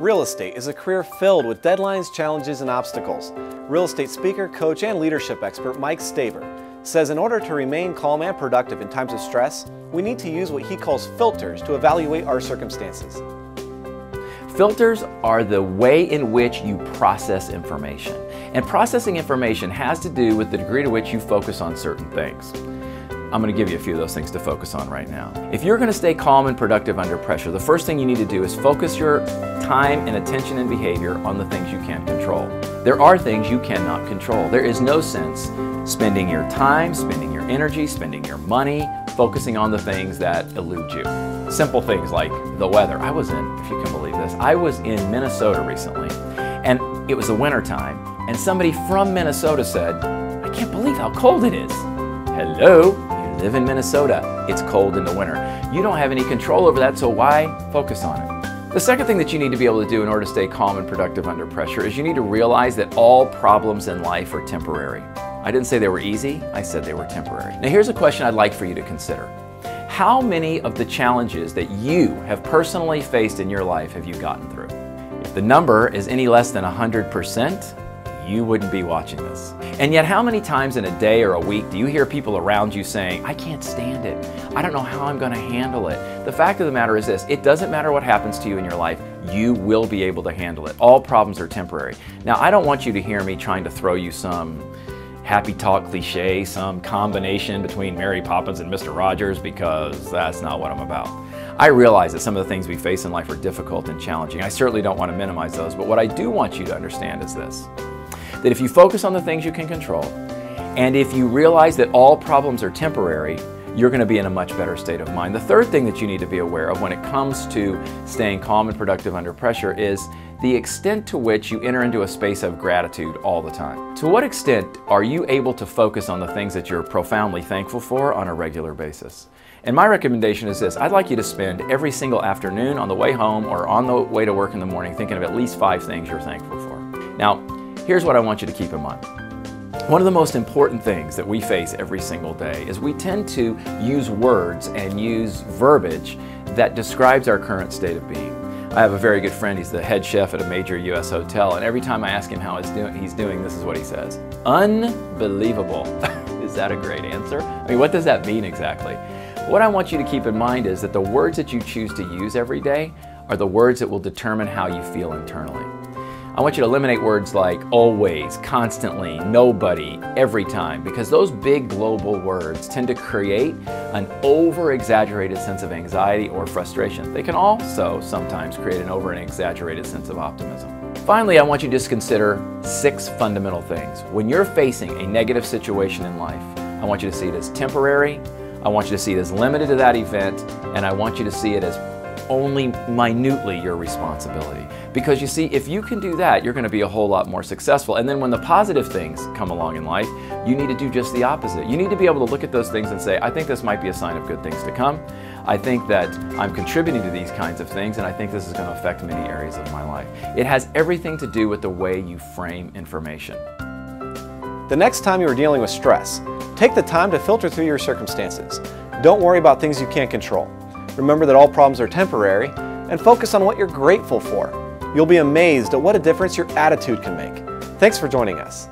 Real estate is a career filled with deadlines, challenges, and obstacles. Real estate speaker, coach, and leadership expert Mike Staver says in order to remain calm and productive in times of stress, we need to use what he calls filters to evaluate our circumstances. Filters are the way in which you process information. And processing information has to do with the degree to which you focus on certain things. I'm going to give you a few of those things to focus on right now. If you're going to stay calm and productive under pressure, the first thing you need to do is focus your time and attention and behavior on the things you can control. There are things you cannot control. There is no sense spending your time, spending your energy, spending your money, focusing on the things that elude you. Simple things like the weather. If you can believe this, I was in Minnesota recently, and it was the winter time, and somebody from Minnesota said, "I can't believe how cold it is." Hello? You live in Minnesota. It's cold in the winter. You don't have any control over that, so why focus on it? The second thing that you need to be able to do in order to stay calm and productive under pressure is you need to realize that all problems in life are temporary. I didn't say they were easy, I said they were temporary. Now here's a question I'd like for you to consider. How many of the challenges that you have personally faced in your life have you gotten through? If the number is any less than 100%, you wouldn't be watching this. And yet how many times in a day or a week do you hear people around you saying, "I can't stand it. I don't know how I'm going to handle it." The fact of the matter is this, it doesn't matter what happens to you in your life, you will be able to handle it. All problems are temporary. Now I don't want you to hear me trying to throw you some happy talk cliche, some combination between Mary Poppins and Mr. Rogers, because that's not what I'm about. I realize that some of the things we face in life are difficult and challenging. I certainly don't want to minimize those, but what I do want you to understand is this, that if you focus on the things you can control, and if you realize that all problems are temporary, you're going to be in a much better state of mind. The third thing that you need to be aware of when it comes to staying calm and productive under pressure is the extent to which you enter into a space of gratitude all the time. To what extent are you able to focus on the things that you're profoundly thankful for on a regular basis? And my recommendation is this: I'd like you to spend every single afternoon on the way home or on the way to work in the morning thinking of at least 5 things you're thankful for. Now, here's what I want you to keep in mind. One of the most important things that we face every single day is we tend to use words and use verbiage that describes our current state of being. I have a very good friend, he's the head chef at a major US hotel, and every time I ask him how he's doing, this is what he says: "Unbelievable." Is that a great answer? I mean, what does that mean exactly? What I want you to keep in mind is that the words that you choose to use every day are the words that will determine how you feel internally. I want you to eliminate words like always, constantly, nobody, every time, because those big global words tend to create an over-exaggerated sense of anxiety or frustration. They can also sometimes create an over-exaggerated sense of optimism. Finally, I want you to just consider 6 fundamental things. When you're facing a negative situation in life, I want you to see it as temporary, I want you to see it as limited to that event, and I want you to see it as only minutely your responsibility. Because you see, if you can do that, you're going to be a whole lot more successful. And then when the positive things come along in life, you need to do just the opposite. You need to be able to look at those things and say, I think this might be a sign of good things to come. I think that I'm contributing to these kinds of things, and I think this is going to affect many areas of my life. It has everything to do with the way you frame information. The next time you are dealing with stress, take the time to filter through your circumstances. Don't worry about things you can't control. Remember that all problems are temporary, and focus on what you're grateful for. You'll be amazed at what a difference your attitude can make. Thanks for joining us.